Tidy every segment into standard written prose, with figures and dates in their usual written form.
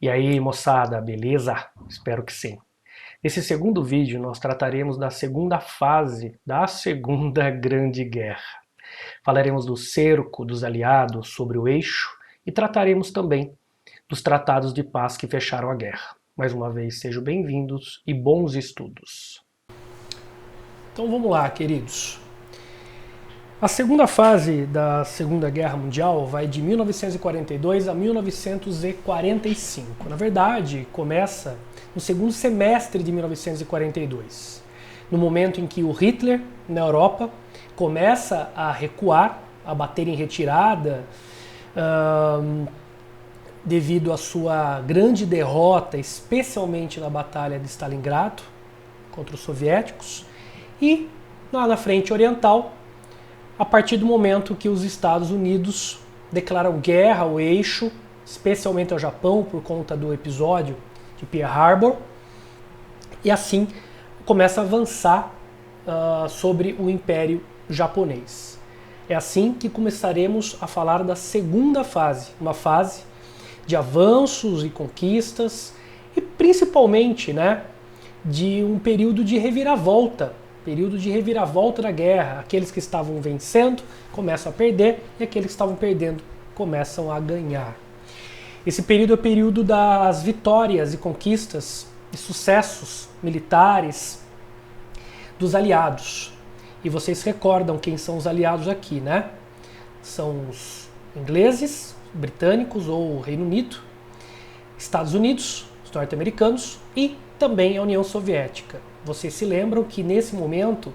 E aí, moçada, beleza? Espero que sim. Nesse segundo vídeo, nós trataremos da segunda fase da Segunda Grande Guerra. Falaremos do cerco dos aliados sobre o eixo e trataremos também dos tratados de paz que fecharam a guerra. Mais uma vez, sejam bem-vindos e bons estudos. Então vamos lá, queridos. A segunda fase da Segunda Guerra Mundial vai de 1942 a 1945. Na verdade, começa no segundo semestre de 1942, no momento em que o Hitler, na Europa, começa a recuar, a bater em retirada, devido à sua grande derrota, especialmente na Batalha de Stalingrado, contra os soviéticos, e lá na frente oriental, a partir do momento que os Estados Unidos declaram guerra ao eixo, especialmente ao Japão, por conta do episódio de Pearl Harbor, e assim começa a avançar sobre o Império Japonês. É assim que começaremos a falar da segunda fase, uma fase de avanços e conquistas, e principalmente, de um período de reviravolta da guerra. Aqueles que estavam vencendo começam a perder e aqueles que estavam perdendo começam a ganhar. Esse período é o período das vitórias e conquistas e sucessos militares dos aliados. E vocês recordam quem são os aliados aqui, né? São os ingleses, britânicos ou Reino Unido, Estados Unidos, os norte-americanos e também a União Soviética. Vocês se lembram que nesse momento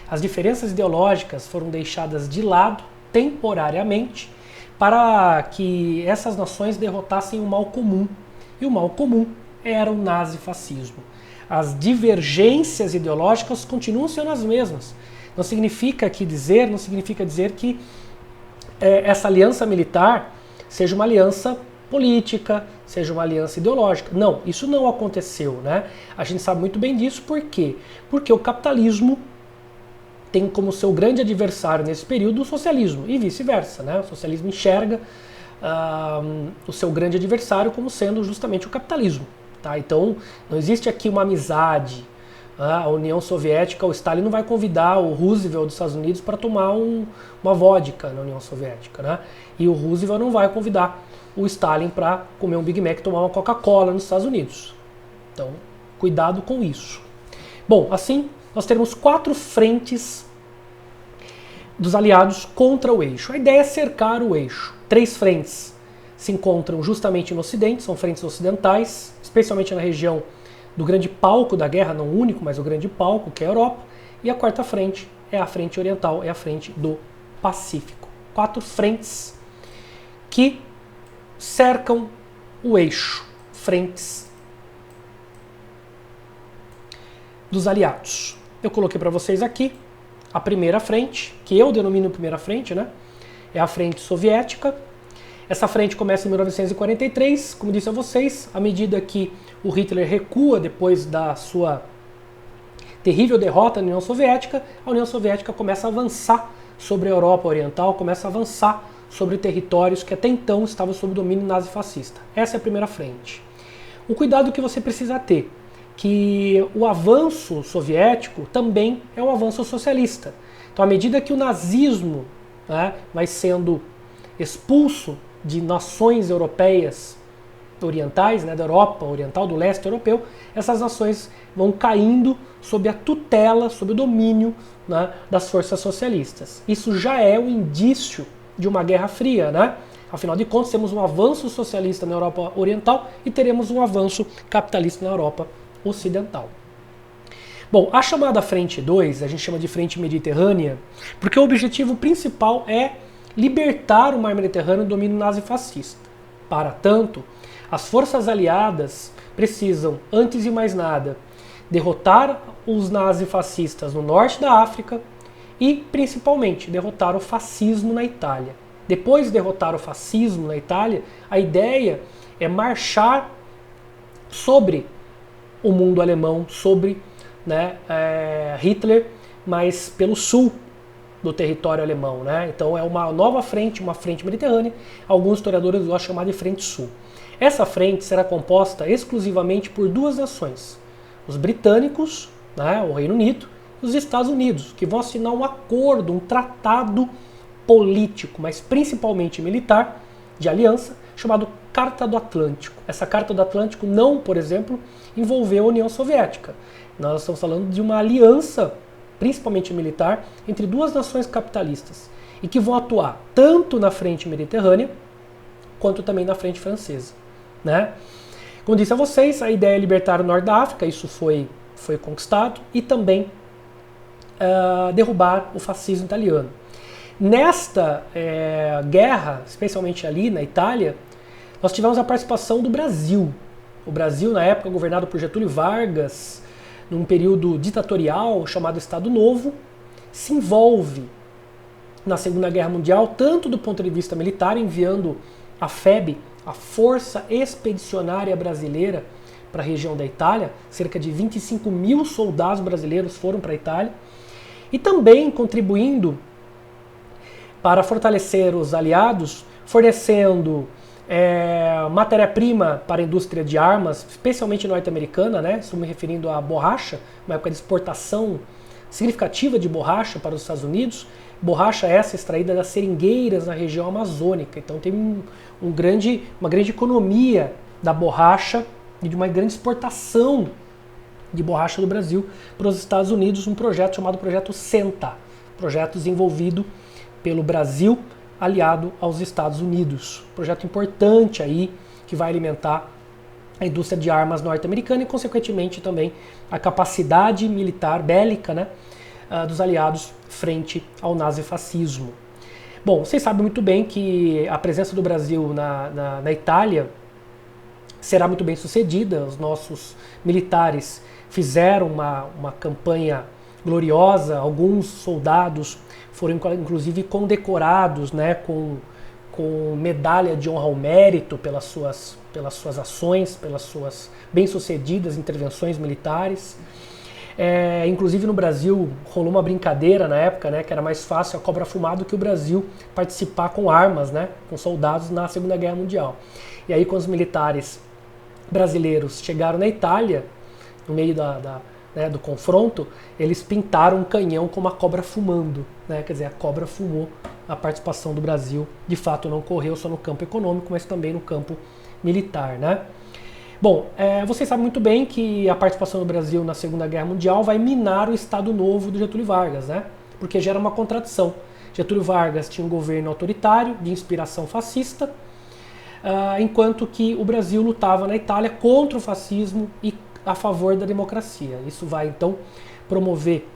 as diferenças ideológicas foram deixadas de lado temporariamente para que essas nações derrotassem o mal comum. E o mal comum era o nazifascismo. As divergências ideológicas continuam sendo as mesmas. Não significa dizer que essa aliança militar seja uma aliança política, seja uma aliança ideológica. Não, isso não aconteceu, né? A gente sabe muito bem disso, por quê? Porque o capitalismo tem como seu grande adversário nesse período o socialismo, e vice-versa, né? O socialismo enxerga o seu grande adversário como sendo justamente o capitalismo, tá? Então, não existe aqui uma amizade. A União Soviética, o Stalin não vai convidar o Roosevelt dos Estados Unidos para tomar uma vodka na União Soviética, né? E o Roosevelt não vai convidar o Stalin para comer um Big Mac e tomar uma Coca-Cola nos Estados Unidos. Então, cuidado com isso. Bom, assim, nós teremos 4 frentes dos aliados contra o eixo. A ideia é cercar o eixo. 3 frentes se encontram justamente no Ocidente, são frentes ocidentais, especialmente na região do grande palco da guerra, não o único, mas o grande palco, que é a Europa. E a quarta frente é a frente oriental, é a frente do Pacífico. 4 frentes que cercam o eixo, frentes dos aliados. Eu coloquei para vocês aqui a primeira frente, que eu denomino primeira frente, né? É a frente soviética. Essa frente começa em 1943, como disse a vocês, à medida que o Hitler recua depois da sua terrível derrota na União Soviética, a União Soviética começa a avançar sobre a Europa Oriental, começa a avançar sobre territórios que até então estavam sob domínio nazifascista. Essa é a primeira frente. O cuidado que você precisa ter, que o avanço soviético também é um avanço socialista. Então, à medida que o nazismo, vai sendo expulso de nações europeias orientais, da Europa Oriental, do leste europeu, essas nações vão caindo sob a tutela, sob o domínio, das forças socialistas. Isso já é um indício de uma guerra fria, Afinal de contas, temos um avanço socialista na Europa Oriental e teremos um avanço capitalista na Europa Ocidental. Bom, a chamada Frente 2, a gente chama de Frente Mediterrânea, porque o objetivo principal é libertar o mar Mediterrâneo do domínio nazifascista. Para tanto, as forças aliadas precisam, antes de mais nada, derrotar os nazifascistas no norte da África e, principalmente, derrotar o fascismo na Itália. Depois de derrotar o fascismo na Itália, a ideia é marchar sobre o mundo alemão, sobre Hitler, mas pelo sul do território alemão. Então é uma nova frente, uma frente mediterrânea. Alguns historiadores gostam de chamar de Frente Sul. Essa frente será composta exclusivamente por duas nações, os britânicos, né, o Reino Unido, e os Estados Unidos, que vão assinar um acordo, um tratado político, mas principalmente militar, de aliança, chamado Carta do Atlântico. Essa Carta do Atlântico não, por exemplo, envolveu a União Soviética. Nós estamos falando de uma aliança, principalmente militar, entre duas nações capitalistas, e que vão atuar tanto na frente mediterrânea, quanto também na frente francesa, né? Como disse a vocês, a ideia é libertar o norte da África, isso foi conquistado, e também derrubar o fascismo italiano. Nesta guerra, especialmente ali na Itália, nós tivemos a participação do Brasil. O Brasil, na época, governado por Getúlio Vargas, num período ditatorial chamado Estado Novo, se envolve na Segunda Guerra Mundial, tanto do ponto de vista militar, enviando a FEB, a Força Expedicionária Brasileira, para a região da Itália. Cerca de 25 mil soldados brasileiros foram para a Itália, e também contribuindo para fortalecer os aliados, fornecendo matéria-prima para a indústria de armas, especialmente norte-americana, né? Estou me referindo à borracha, uma época de exportação significativa de borracha para os Estados Unidos. Borracha essa extraída das seringueiras na região amazônica. Então tem uma grande economia da borracha e de uma grande exportação de borracha do Brasil para os Estados Unidos, um projeto chamado Projeto SENTA, projeto desenvolvido pelo Brasil aliado aos Estados Unidos. Projeto importante aí que vai alimentar a indústria de armas norte-americana e, consequentemente, também a capacidade militar bélica, né, dos aliados frente ao nazifascismo. Bom, vocês sabem muito bem que a presença do Brasil na Itália será muito bem sucedida. Os nossos militares fizeram uma campanha gloriosa, alguns soldados foram inclusive condecorados, né, com medalha de honra ao mérito pelas suas ações, pelas suas bem-sucedidas intervenções militares. Inclusive no Brasil rolou uma brincadeira na época, né, que era mais fácil a cobra fumar do que o Brasil participar com armas, né, com soldados na Segunda Guerra Mundial. E aí, quando os militares brasileiros chegaram na Itália, no meio do confronto, eles pintaram um canhão com uma cobra fumando, né? Quer dizer, a cobra fumou. A participação do Brasil de fato não ocorreu só no campo econômico, mas também no campo militar, né? Bom, vocês sabem muito bem que a participação do Brasil na Segunda Guerra Mundial vai minar o Estado Novo do Getúlio Vargas, né? Porque gera uma contradição. Getúlio Vargas tinha um governo autoritário, de inspiração fascista, enquanto que o Brasil lutava na Itália contra o fascismo e a favor da democracia. Isso vai, então, promover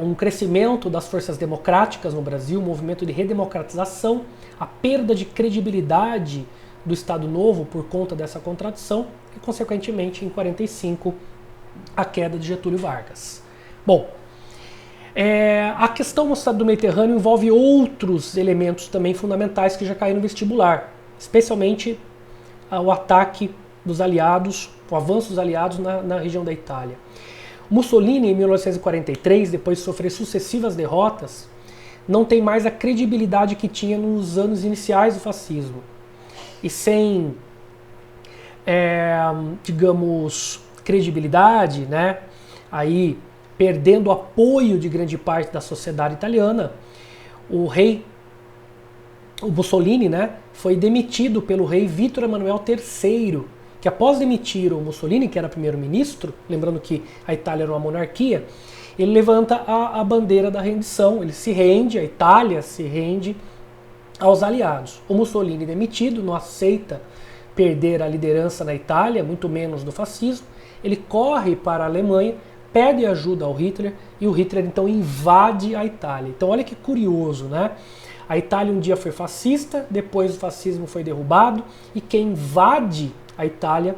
um crescimento das forças democráticas no Brasil, um movimento de redemocratização, a perda de credibilidade do Estado Novo por conta dessa contradição e, consequentemente, em 1945, a queda de Getúlio Vargas. Bom, a questão do Estado do Mediterrâneo envolve outros elementos também fundamentais que já caíram no vestibular, especialmente o ataque dos aliados, o avanço dos aliados na região da Itália. Mussolini, em 1943, depois de sofrer sucessivas derrotas, não tem mais a credibilidade que tinha nos anos iniciais do fascismo. E sem, digamos, credibilidade, né, aí perdendo o apoio de grande parte da sociedade italiana, o Mussolini, né, foi demitido pelo rei Vítor Emanuel III, que após demitir o Mussolini, que era primeiro-ministro, lembrando que a Itália era uma monarquia, ele levanta a bandeira da rendição, ele se rende, a Itália se rende aos aliados. O Mussolini, demitido, não aceita perder a liderança na Itália, muito menos do fascismo, ele corre para a Alemanha, pede ajuda ao Hitler e o Hitler então invade a Itália. Então olha que curioso, né? A Itália um dia foi fascista, depois o fascismo foi derrubado e quem invade a Itália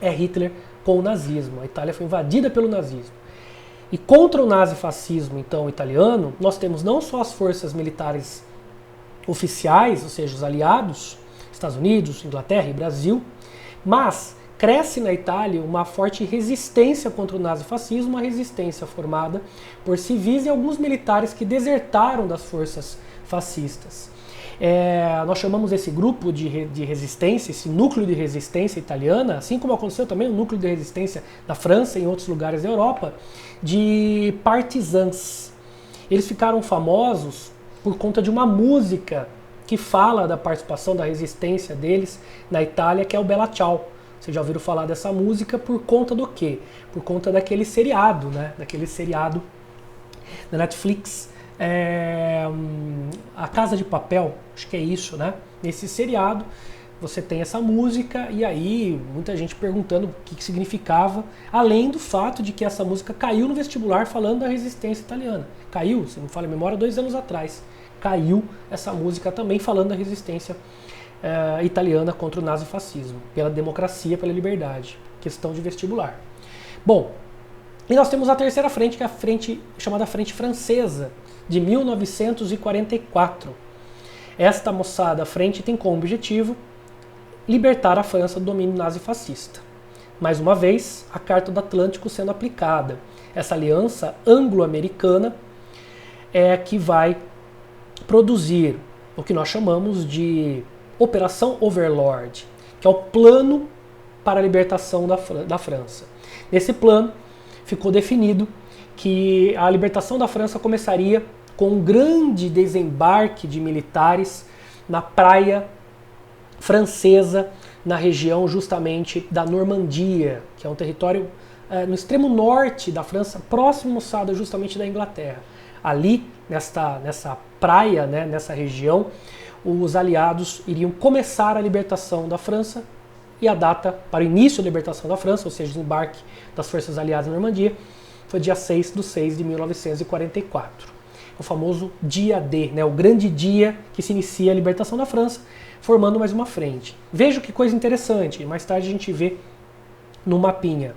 é Hitler com o nazismo. A Itália foi invadida pelo nazismo. E contra o nazifascismo, então, italiano, nós temos não só as forças militares oficiais, ou seja, os aliados, Estados Unidos, Inglaterra e Brasil, mas cresce na Itália uma forte resistência contra o nazifascismo, uma resistência formada por civis e alguns militares que desertaram das forças fascistas. Nós chamamos esse grupo de resistência, esse núcleo de resistência italiana, assim como aconteceu também o núcleo de resistência na França e em outros lugares da Europa, de partisans. Eles ficaram famosos por conta de uma música que fala da participação, da resistência deles na Itália, que é o Bella Ciao. Vocês já ouviram falar dessa música por conta do quê? Por conta daquele seriado, né? Daquele seriado da Netflix, A Casa de Papel, acho que é isso, né? Nesse seriado você tem essa música e aí muita gente perguntando o que significava, além do fato de que essa música caiu no vestibular falando da resistência italiana. Caiu, se não me falha a memória, 2 anos atrás. Caiu essa música também falando da resistência italiana contra o nazifascismo, pela democracia, pela liberdade, questão de vestibular. Bom, e nós temos a terceira frente, que é a frente chamada Frente Francesa, de 1944. Esta moçada frente tem como objetivo libertar a França do domínio nazifascista. Mais uma vez, a Carta do Atlântico sendo aplicada. Essa aliança anglo-americana é que vai produzir o que nós chamamos de Operação Overlord, que é o plano para a libertação da França. Nesse plano, ficou definido que a libertação da França começaria com um grande desembarque de militares na praia francesa, na região justamente da Normandia, que é um território no extremo norte da França, próximo, moçada, justamente da Inglaterra. Ali, nessa praia, né, nessa região, os aliados iriam começar a libertação da França, e a data para o início da libertação da França, ou seja, o desembarque das forças aliadas na Normandia, foi dia 6/6 de 1944. O famoso dia D, né, o grande dia que se inicia a libertação da França, formando mais uma frente. Veja que coisa interessante, mais tarde a gente vê no mapinha.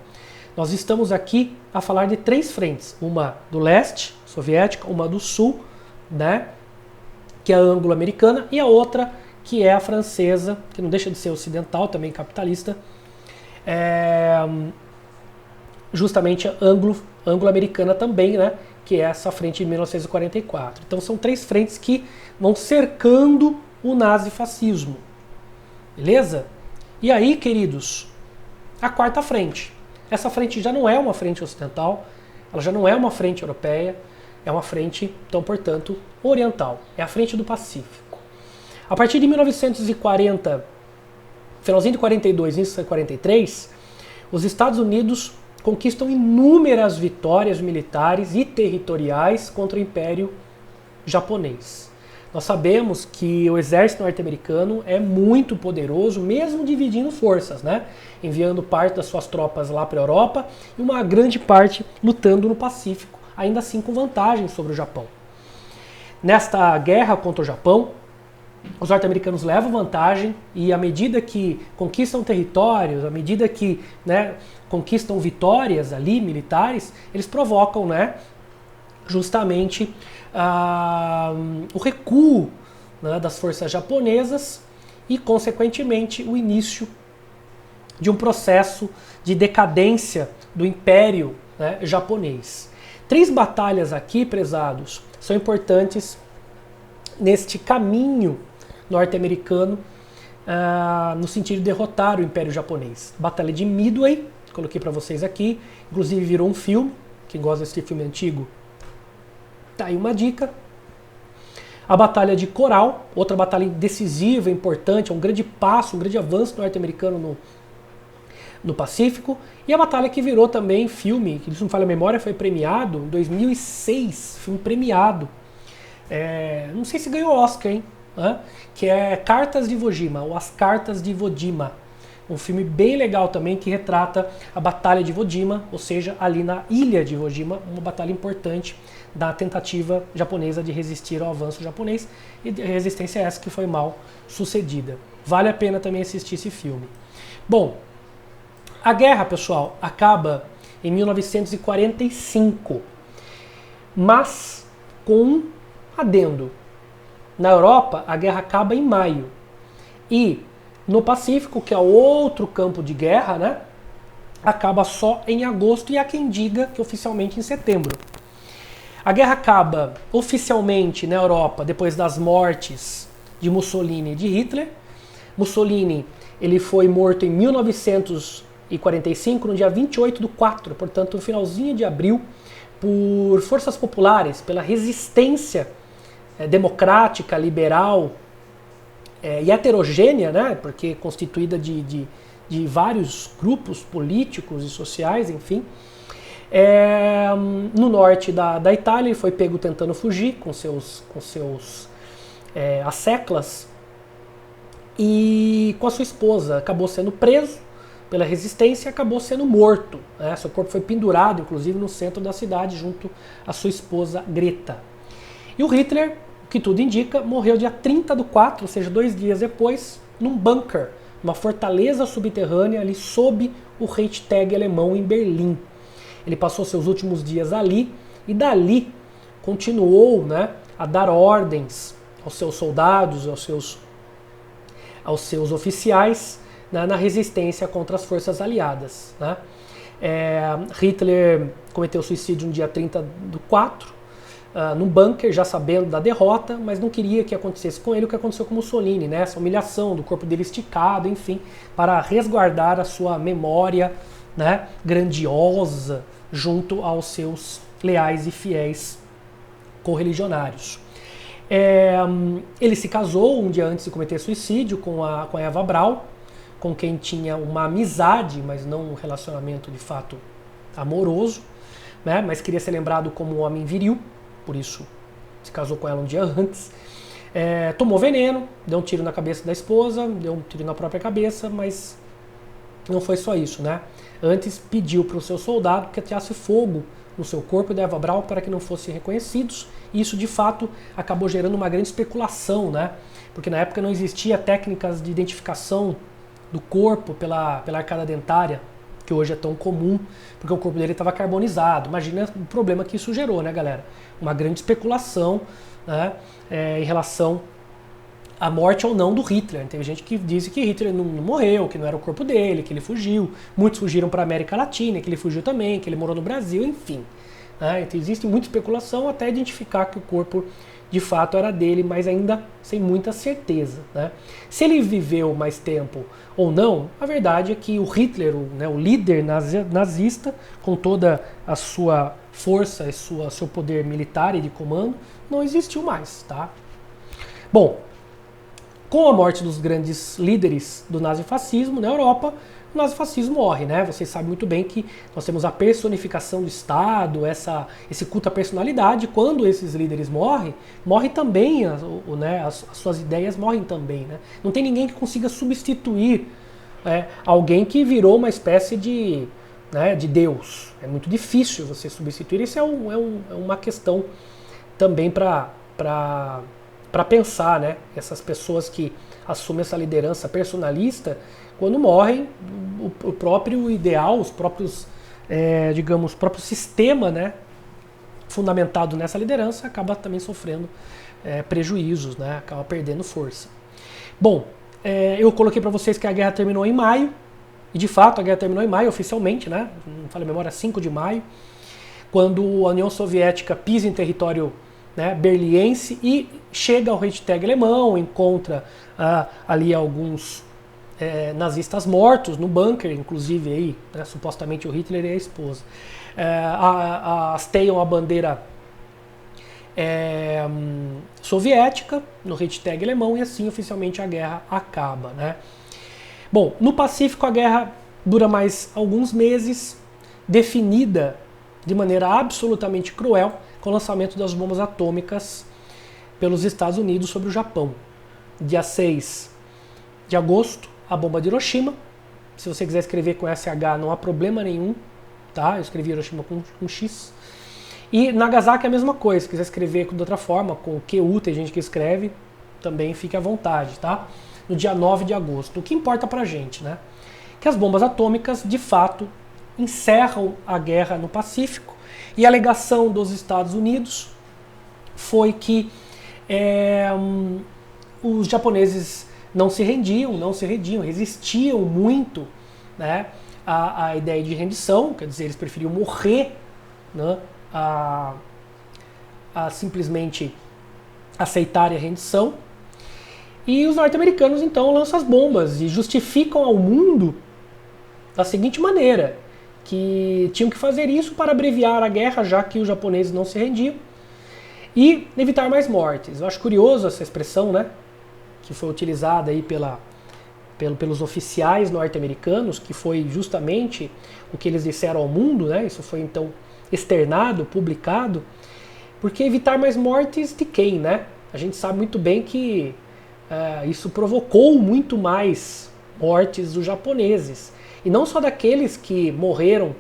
Nós estamos aqui a falar de 3 frentes, uma do leste, soviética, uma do sul, né, que é a anglo-americana, e a outra que é a francesa, que não deixa de ser ocidental, também capitalista, justamente a anglo-americana também, né, que é essa frente de 1944. Então são 3 frentes que vão cercando o nazifascismo, beleza? E aí, queridos, a quarta frente. Essa frente já não é uma frente ocidental, ela já não é uma frente europeia, é uma frente, então, portanto, oriental. É a frente do Pacífico. A partir de 1940, finalzinho de 42, início de 43, os Estados Unidos conquistam inúmeras vitórias militares e territoriais contra o Império Japonês. Nós sabemos que o exército norte-americano é muito poderoso, mesmo dividindo forças, né? Enviando parte das suas tropas lá para a Europa e uma grande parte lutando no Pacífico, ainda assim com vantagem sobre o Japão. Nesta guerra contra o Japão, os norte-americanos levam vantagem e à medida que conquistam territórios, à medida que, né, conquistam vitórias ali militares, eles provocam, né, justamente o recuo, né, das forças japonesas e, consequentemente, o início de um processo de decadência do Império, né, japonês. 3 batalhas aqui, prezados, são importantes neste caminho norte-americano no sentido de derrotar o Império Japonês. Batalha de Midway, coloquei para vocês aqui, inclusive virou um filme, quem gosta desse filme antigo, tá aí uma dica. A Batalha de Coral, outra batalha decisiva, importante, é um grande passo, um grande avanço norte-americano no Pacífico, e a batalha que virou também filme, que se não falha a memória, foi premiado em 2006, filme premiado. Não sei se ganhou Oscar, hein? Que é Cartas de Iwo Jima, ou As Cartas de Iwo Jima. Um filme bem legal também que retrata a Batalha de Iwo Jima, ou seja, ali na ilha de Iwo Jima, uma batalha importante da tentativa japonesa de resistir ao avanço japonês, e a resistência essa que foi mal sucedida. Vale a pena também assistir esse filme. Bom, a guerra, pessoal, acaba em 1945, mas com um adendo. Na Europa, a guerra acaba em maio. E no Pacífico, que é outro campo de guerra, né, acaba só em agosto, e há quem diga que oficialmente em setembro. A guerra acaba oficialmente na Europa depois das mortes de Mussolini e de Hitler. Mussolini, ele foi morto em 1945, no dia 28/4, portanto no finalzinho de abril, por forças populares, pela resistência democrática, liberal e heterogênea, né, porque constituída de vários grupos políticos e sociais, enfim. No norte da Itália, ele foi pego tentando fugir com seus asseclas, e com a sua esposa acabou sendo preso pela resistência e acabou sendo morto, né? Seu corpo foi pendurado, inclusive, no centro da cidade, junto à sua esposa Greta. E o Hitler, o que tudo indica, morreu dia 30/4, ou seja, 2 dias depois, num bunker, uma fortaleza subterrânea ali sob o Reichstag alemão em Berlim. Ele passou seus últimos dias ali e dali continuou, né, a dar ordens aos seus soldados, aos seus oficiais, né, na resistência contra as forças aliadas, né. Hitler cometeu suicídio no dia 30/4, num bunker, já sabendo da derrota, mas não queria que acontecesse com ele o que aconteceu com Mussolini, né, essa humilhação do corpo dele esticado, enfim, para resguardar a sua memória, né, grandiosa junto aos seus leais e fiéis correligionários. Ele se casou um dia antes de cometer suicídio com a Eva Braun, com quem tinha uma amizade, mas não um relacionamento de fato amoroso, né? Mas queria ser lembrado como um homem viril, por isso se casou com ela um dia antes. Tomou veneno, deu um tiro na cabeça da esposa, deu um tiro na própria cabeça, mas não foi só isso, né? Antes pediu para o seu soldado que ateasse fogo no seu corpo e da Eva Braun para que não fossem reconhecidos. E isso, de fato, acabou gerando uma grande especulação, né? Porque na época não existia técnicas de identificação do corpo pela arcada dentária, que hoje é tão comum, porque o corpo dele estava carbonizado. Imagina o problema que isso gerou, né, galera? Uma grande especulação, né, em relação à morte ou não do Hitler. Tem gente que diz que Hitler não morreu, que não era o corpo dele, que ele fugiu. Muitos fugiram para a América Latina, que ele fugiu também, que ele morou no Brasil, enfim. Né? Então, existe muita especulação até identificar que o corpo de fato era dele, mas ainda sem muita certeza. Né? Se ele viveu mais tempo ou não, a verdade é que o Hitler, o líder nazista, com toda a sua força e seu poder militar e de comando, não existiu mais. Tá? Bom, com a morte dos grandes líderes do nazifascismo na Europa, o nazifascismo morre, né? Vocês sabem muito bem que nós temos a personificação do Estado, esse culto à personalidade. Quando esses líderes morrem, morre também, as suas ideias morrem também, né? Não tem ninguém que consiga substituir alguém que virou uma espécie de Deus. É muito difícil você substituir. Isso é uma questão também para pensar, né? Essas pessoas que assumem essa liderança personalista, quando morrem, o próprio ideal, os próprios, o próprio sistema, né, fundamentado nessa liderança, acaba também sofrendo prejuízos, né? Acaba perdendo força. Bom, eu coloquei para vocês que a guerra terminou em maio, e de fato a guerra terminou em maio oficialmente, né? Não falei a memória, 5 de maio, quando a União Soviética pisa em território, né, berliense e chega ao Reichstag alemão, encontra ali alguns nazistas mortos no bunker, inclusive aí, né, supostamente o Hitler e a esposa. Hasteiam a bandeira soviética no Reichstag alemão e assim oficialmente a guerra acaba. Né? Bom, no Pacífico a guerra dura mais alguns meses, definida de maneira absolutamente cruel com o lançamento das bombas atômicas pelos Estados Unidos sobre o Japão. Dia 6 de agosto, a bomba de Hiroshima. Se você quiser escrever com SH, não há problema nenhum, tá? Eu escrevi Hiroshima com X. E Nagasaki é a mesma coisa, se quiser escrever de outra forma, com QU, tem gente que escreve, também fique à vontade, tá? No dia 9 de agosto. O que importa pra gente, né? Que as bombas atômicas, de fato, encerram a guerra no Pacífico, e a alegação dos Estados Unidos foi que os japoneses não se rendiam, resistiam muito, né, à ideia de rendição, quer dizer, eles preferiam morrer, né, a simplesmente aceitarem a rendição. E os norte-americanos então lançam as bombas e justificam ao mundo da seguinte maneira, que tinham que fazer isso para abreviar a guerra, já que os japoneses não se rendiam, e evitar mais mortes. Eu acho curioso essa expressão, né, que foi utilizada aí pelos oficiais norte-americanos, que foi justamente o que eles disseram ao mundo, né, isso foi então externado, publicado, porque evitar mais mortes de quem, né? A gente sabe muito bem que isso provocou muito mais mortes dos japoneses. E não só daqueles que morreram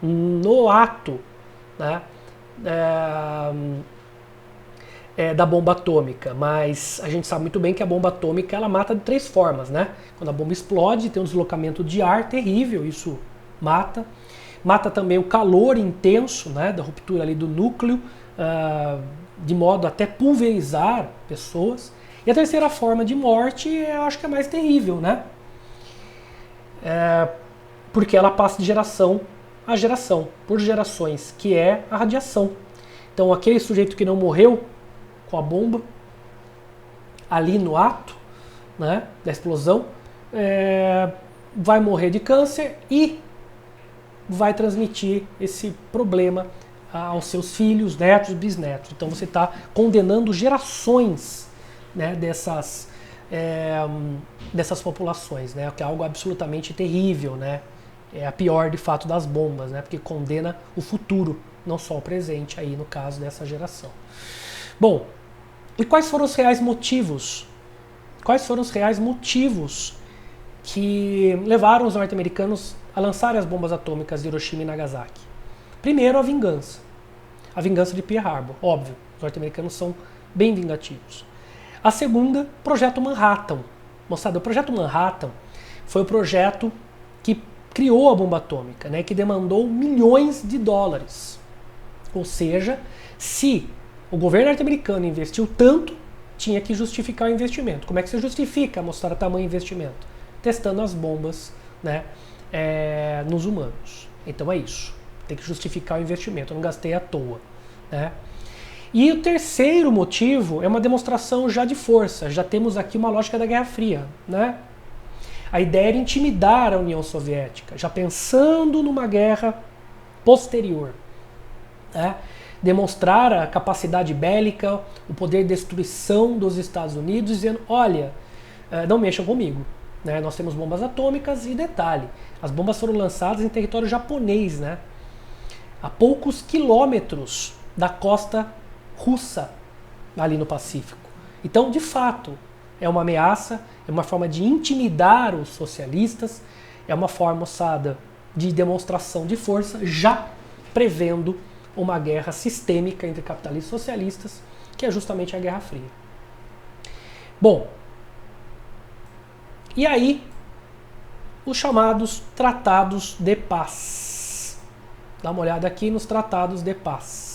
no ato, né, da bomba atômica, mas a gente sabe muito bem que a bomba atômica ela mata de 3 formas, né? Quando a bomba explode, tem um deslocamento de ar terrível, isso mata. Mata também o calor intenso, né, da ruptura ali do núcleo, de modo até pulverizar pessoas. E a terceira forma de morte eu acho que é mais terrível, né? Porque ela passa de geração a geração, por gerações, que é a radiação. Então aquele sujeito que não morreu com a bomba, ali no ato, né, da explosão, vai morrer de câncer e vai transmitir esse problema aos seus filhos, netos, bisnetos. Então você está condenando gerações, né, dessas populações, né, que é algo absolutamente terrível, né? É a pior de fato das bombas, né, porque condena o futuro, não só o presente aí no caso dessa geração. Bom, e quais foram os reais motivos? Quais foram os reais motivos que levaram os norte-americanos a lançarem as bombas atômicas de Hiroshima e Nagasaki? Primeiro, a vingança. A vingança de Pearl Harbor, óbvio. Os norte-americanos são bem vingativos. A segunda, Projeto Manhattan. Moçada, o Projeto Manhattan foi o projeto que criou a bomba atômica, né, que demandou milhões de dólares. Ou seja, se o governo norte-americano investiu tanto, tinha que justificar o investimento. Como é que você justifica mostrar tamanho investimento? Testando as bombas, né, nos humanos. Então é isso. Tem que justificar o investimento. Eu não gastei à toa, né? E o terceiro motivo é uma demonstração já de força. Já temos aqui uma lógica da Guerra Fria, né? A ideia era intimidar a União Soviética, já pensando numa guerra posterior, né? Demonstrar a capacidade bélica, o poder de destruição dos Estados Unidos, dizendo, olha, não mexam comigo, né? Nós temos bombas atômicas e detalhe, as bombas foram lançadas em território japonês, né? A poucos quilômetros da costa russa, ali no Pacífico. Então, de fato, é uma ameaça, é uma forma de intimidar os socialistas, é uma forma, moçada, de demonstração de força, já prevendo uma guerra sistêmica entre capitalistas e socialistas, que é justamente a Guerra Fria. Bom, e aí, os chamados Tratados de Paz. Dá uma olhada aqui nos Tratados de Paz.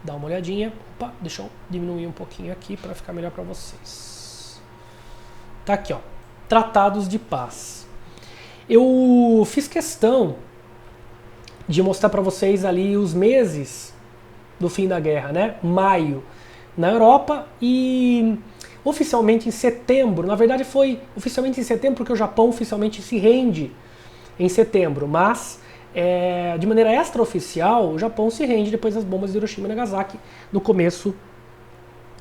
Dá uma olhadinha. Opa, deixa eu diminuir um pouquinho aqui para ficar melhor para vocês. Tá aqui, ó. Tratados de Paz. Eu fiz questão de mostrar para vocês ali os meses do fim da guerra, né? Maio na Europa e oficialmente em setembro. Na verdade foi oficialmente em setembro porque o Japão oficialmente se rende em setembro, mas de maneira extraoficial, o Japão se rende depois das bombas de Hiroshima e Nagasaki no começo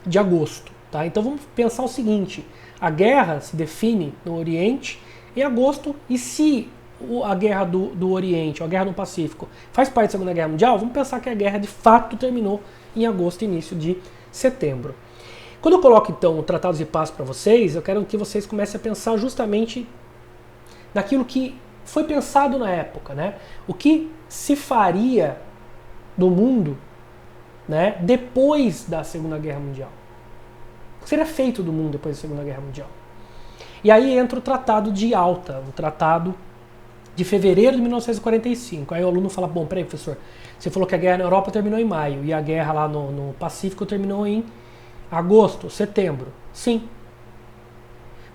de agosto. Tá? Então vamos pensar o seguinte, a guerra se define no Oriente em agosto, e se a guerra do Oriente, ou a guerra no Pacífico, faz parte da Segunda Guerra Mundial, vamos pensar que a guerra de fato terminou em agosto e início de setembro. Quando eu coloco então o Tratado de Paz para vocês, eu quero que vocês comecem a pensar justamente naquilo que foi pensado na época, né? O que se faria no mundo, né, depois da Segunda Guerra Mundial? O que seria feito do mundo depois da Segunda Guerra Mundial? E aí entra o Tratado de Yalta, o Tratado de fevereiro de 1945. Aí o aluno fala, bom, peraí, professor, você falou que a guerra na Europa terminou em maio e a guerra lá no Pacífico terminou em agosto, setembro. Sim.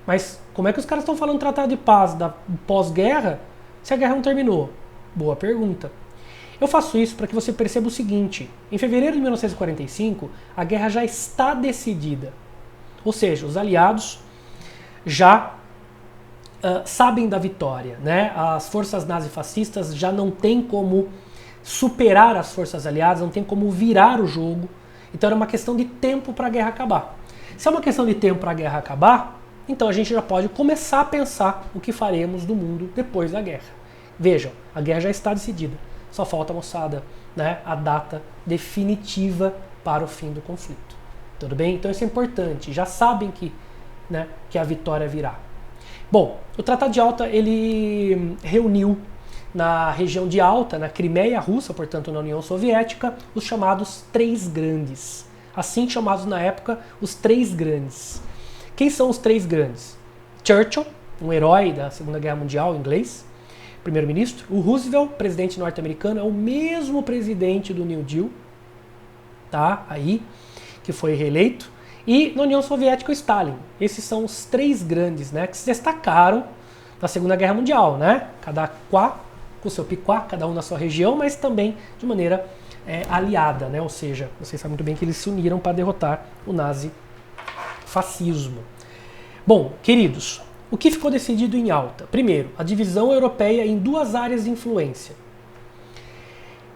Mas como é que os caras estão falando tratado de paz da pós-guerra se a guerra não terminou? Boa pergunta. Eu faço isso para que você perceba o seguinte. Em fevereiro de 1945, a guerra já está decidida. Ou seja, os aliados já sabem da vitória, né? As forças nazifascistas já não têm como superar as forças aliadas, não tem como virar o jogo. Então era uma questão de tempo para a guerra acabar. Se é uma questão de tempo para a guerra acabar, então a gente já pode começar a pensar o que faremos do mundo depois da guerra. Vejam, a guerra já está decidida. Só falta, moçada, né, a data definitiva para o fim do conflito. Tudo bem? Então isso é importante. Já sabem que, né, que a vitória virá. Bom, o Tratado de Yalta, ele reuniu na região de Alta, na Crimeia Russa, portanto na União Soviética, os chamados Três Grandes. Assim chamados na época os Três Grandes. Quem são os Três Grandes? Churchill, um herói da Segunda Guerra Mundial, inglês, primeiro-ministro. O Roosevelt, presidente norte-americano, é o mesmo presidente do New Deal, tá? Aí, que foi reeleito. E na União Soviética, o Stalin. Esses são os três grandes, né, que se destacaram na Segunda Guerra Mundial, né? Cada qual com o seu piquá, cada um na sua região, mas também de maneira aliada, né? Ou seja, vocês sabem muito bem que eles se uniram para derrotar o nazifascismo. Bom, queridos, o que ficou decidido em Yalta? Primeiro, a divisão europeia em duas áreas de influência.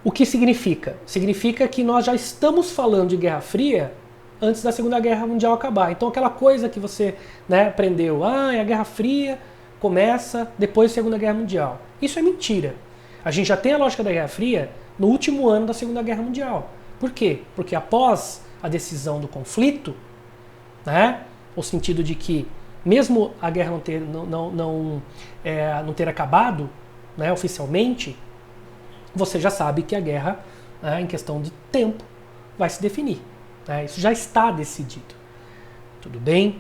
O que significa? Significa que nós já estamos falando de Guerra Fria antes da Segunda Guerra Mundial acabar. Então aquela coisa que você, né, aprendeu, a Guerra Fria começa depois da Segunda Guerra Mundial. Isso é mentira. A gente já tem a lógica da Guerra Fria no último ano da Segunda Guerra Mundial. Por quê? Porque após a decisão do conflito, né, no sentido de que mesmo a guerra não ter acabado, né, oficialmente, você já sabe que a guerra, né, em questão de tempo, vai se definir. Né? Isso já está decidido. Tudo bem?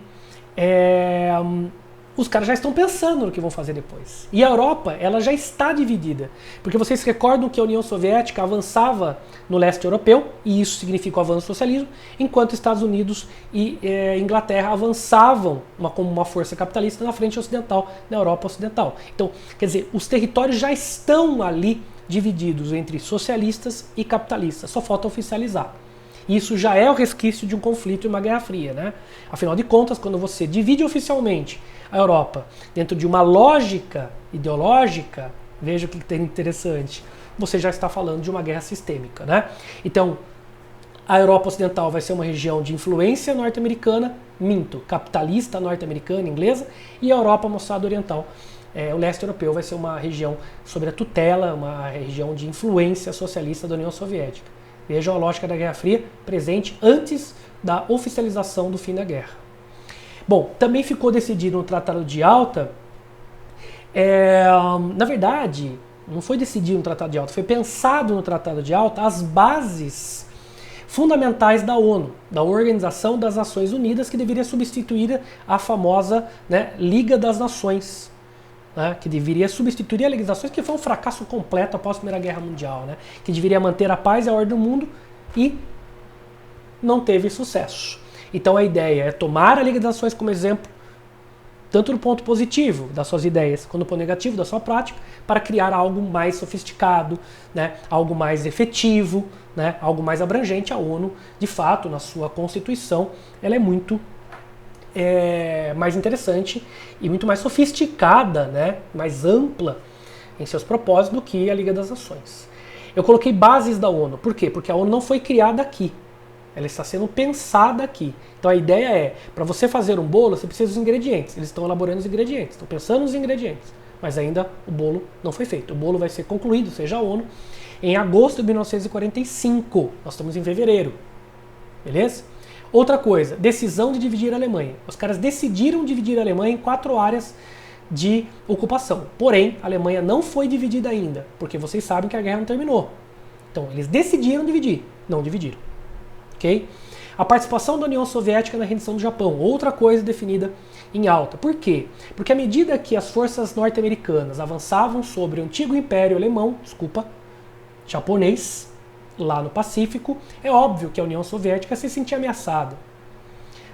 Os caras já estão pensando no que vão fazer depois. E a Europa, ela já está dividida. Porque vocês se recordam que a União Soviética avançava no leste europeu, e isso significa o avanço do socialismo, enquanto Estados Unidos e Inglaterra avançavam como uma força capitalista na frente ocidental, na Europa Ocidental. Então, quer dizer, os territórios já estão ali divididos entre socialistas e capitalistas. Só falta oficializar. Isso já é o resquício de um conflito e uma Guerra Fria, né? Afinal de contas, quando você divide oficialmente a Europa dentro de uma lógica ideológica, veja o que tem interessante, você já está falando de uma guerra sistêmica, né? Então, a Europa Ocidental vai ser uma região de influência norte-americana, capitalista norte-americana, inglesa, e a Europa, moçada oriental, o leste europeu, vai ser uma região sob a tutela, uma região de influência socialista da União Soviética. Vejam a lógica da Guerra Fria presente antes da oficialização do fim da guerra. Bom, também ficou decidido no Tratado de Yalta, na verdade, não foi decidido no Tratado de Yalta, foi pensado no Tratado de Yalta as bases fundamentais da ONU, da Organização das Nações Unidas, que deveria substituir a famosa, né, Liga das Nações. Né, que deveria substituir a Liga das Nações, que foi um fracasso completo após a Primeira Guerra Mundial, né, que deveria manter a paz e a ordem do mundo e não teve sucesso. Então a ideia é tomar a Liga das Nações como exemplo, tanto do ponto positivo das suas ideias, quanto do ponto negativo da sua prática, para criar algo mais sofisticado, né, algo mais efetivo, né, algo mais abrangente. A ONU, de fato, na sua Constituição, ela é muito mais interessante e muito mais sofisticada, né, mais ampla em seus propósitos do que a Liga das Nações. Eu coloquei bases da ONU. Por quê? Porque a ONU não foi criada aqui. Ela está sendo pensada aqui. Então a ideia é, para você fazer um bolo, você precisa dos ingredientes. Eles estão elaborando os ingredientes, estão pensando nos ingredientes. Mas ainda o bolo não foi feito. O bolo vai ser concluído, seja a ONU, em agosto de 1945. Nós estamos em fevereiro. Beleza? Outra coisa, decisão de dividir a Alemanha. Os caras decidiram dividir a Alemanha em 4 áreas de ocupação. Porém, a Alemanha não foi dividida ainda, porque vocês sabem que a guerra não terminou. Então, eles decidiram dividir, não dividiram. Ok? A participação da União Soviética na rendição do Japão, outra coisa definida em Yalta. Por quê? Porque à medida que as forças norte-americanas avançavam sobre o antigo Império Alemão, japonês, lá no Pacífico, é óbvio que a União Soviética se sentia ameaçada.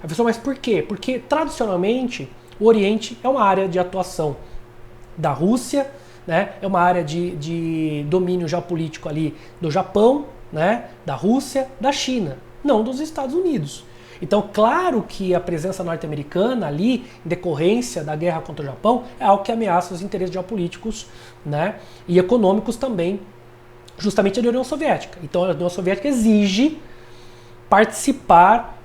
A pessoa, mas por quê? Porque, tradicionalmente, o Oriente é uma área de atuação da Rússia, né? É uma área de domínio geopolítico ali do Japão, né? Da Rússia, da China, não dos Estados Unidos. Então, claro que a presença norte-americana ali, em decorrência da guerra contra o Japão, é algo que ameaça os interesses geopolíticos, né, e econômicos também, justamente da União Soviética. Então, a União Soviética exige participar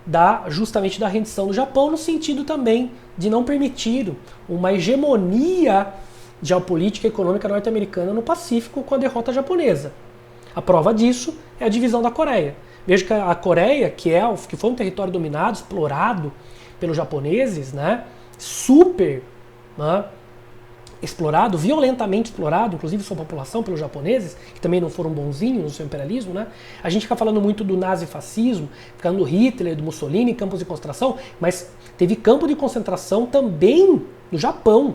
justamente da rendição do Japão, no sentido também de não permitir uma hegemonia geopolítica e econômica norte-americana no Pacífico com a derrota japonesa. A prova disso é a divisão da Coreia. Veja que a Coreia, que foi um território dominado, explorado pelos japoneses, né, super, né, explorado, violentamente explorado, inclusive sua população pelos japoneses, que também não foram bonzinhos no seu imperialismo, né? A gente fica falando muito do nazifascismo, falando do Hitler, do Mussolini, campos de concentração, mas teve campo de concentração também no Japão.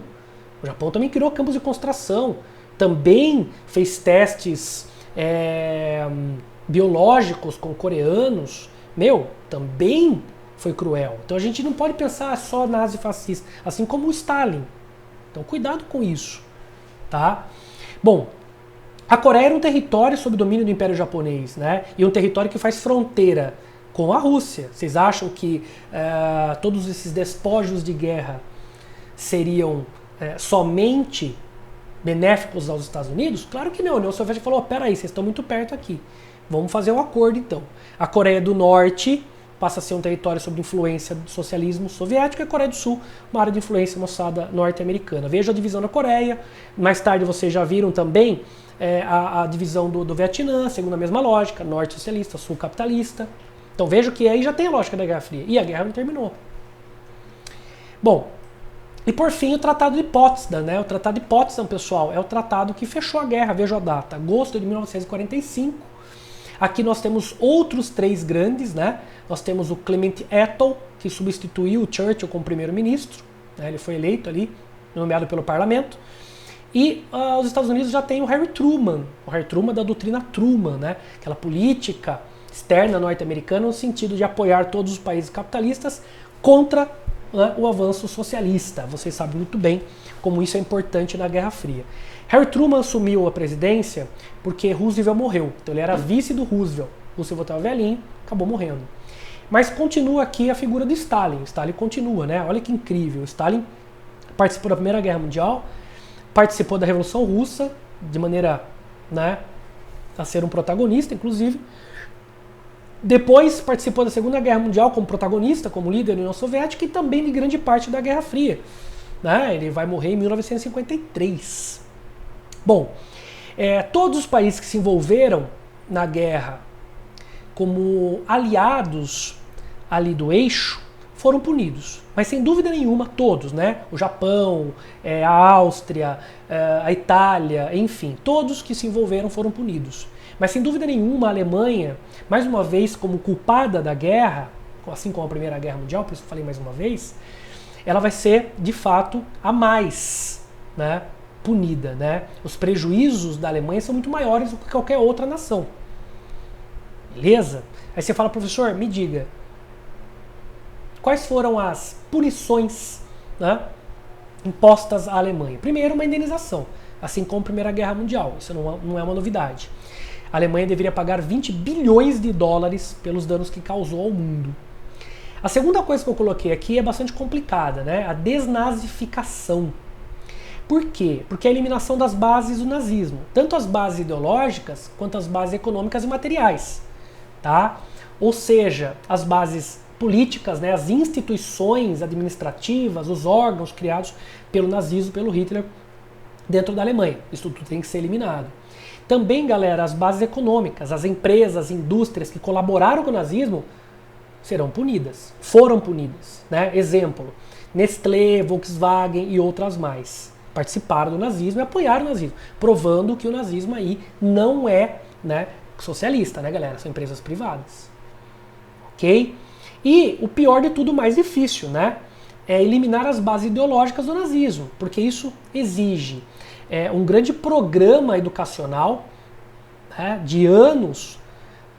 O Japão também criou campos de concentração, também fez testes biológicos com coreanos. Também foi cruel. Então a gente não pode pensar só nazifascista, assim como o Stalin. Então cuidado com isso, tá? Bom, a Coreia era um território sob domínio do Império Japonês, né? E um território que faz fronteira com a Rússia. Vocês acham que todos esses despojos de guerra seriam somente benéficos aos Estados Unidos? Claro que não. A União Soviética falou, peraí, vocês estão muito perto aqui. Vamos fazer um acordo então. A Coreia do Norte passa a ser um território sob influência do socialismo soviético, e a Coreia do Sul, uma área de influência moçada norte-americana. Veja a divisão da Coreia. Mais tarde vocês já viram também a divisão do Vietnã, segundo a mesma lógica, norte socialista, sul capitalista. Então veja que aí já tem a lógica da Guerra Fria. E a guerra não terminou. Bom, e por fim o Tratado de Potsdam, né? O Tratado de Potsdam, pessoal, é o tratado que fechou a guerra. Veja a data, agosto de 1945. Aqui nós temos outros três grandes, né? Nós temos o Clement Attlee, que substituiu o Churchill como primeiro-ministro, né? Ele foi eleito ali, nomeado pelo parlamento. E os Estados Unidos já tem o Harry Truman da doutrina Truman, né? Aquela política externa norte-americana no sentido de apoiar todos os países capitalistas contra, né, o avanço socialista. Vocês sabem muito bem como isso é importante na Guerra Fria. Harry Truman assumiu a presidência porque Roosevelt morreu. Então ele era vice do Roosevelt. Roosevelt estava velhinho, acabou morrendo. Mas continua aqui a figura do Stalin. Stalin continua, né? Olha que incrível. Stalin participou da Primeira Guerra Mundial, participou da Revolução Russa, de maneira, né, a ser um protagonista, inclusive. Depois participou da Segunda Guerra Mundial como protagonista, como líder da União Soviética, e também de grande parte da Guerra Fria, né? Ele vai morrer em 1953. Bom, todos os países que se envolveram na guerra como aliados ali do eixo foram punidos. Mas sem dúvida nenhuma, todos, né? O Japão, a Áustria, a Itália, enfim, todos que se envolveram foram punidos. Mas sem dúvida nenhuma, a Alemanha, mais uma vez como culpada da guerra, assim como a Primeira Guerra Mundial, por isso que eu falei mais uma vez, ela vai ser, de fato, a mais, né, punida, né? Os prejuízos da Alemanha são muito maiores do que qualquer outra nação. Beleza? Aí você fala, professor, me diga, quais foram as punições, né, impostas à Alemanha? Primeiro, uma indenização, assim como a Primeira Guerra Mundial. Isso não é uma novidade. A Alemanha deveria pagar 20 bilhões de dólares pelos danos que causou ao mundo. A segunda coisa que eu coloquei aqui é bastante complicada, né? A desnazificação. Por quê? Porque é a eliminação das bases do nazismo, tanto as bases ideológicas quanto as bases econômicas e materiais, tá? Ou seja, as bases políticas, né, as instituições administrativas, os órgãos criados pelo nazismo, pelo Hitler, dentro da Alemanha. Isso tudo tem que ser eliminado. Também, galera, as bases econômicas, as empresas, indústrias que colaboraram com o nazismo serão punidas, foram punidas, né? Exemplo, Nestlé, Volkswagen e outras mais participaram do nazismo e apoiaram o nazismo, provando que o nazismo aí não é, né, socialista, né, galera? São empresas privadas. Ok? E o pior de tudo, mais difícil, né, é eliminar as bases ideológicas do nazismo, porque isso exige um grande programa educacional, né, de anos,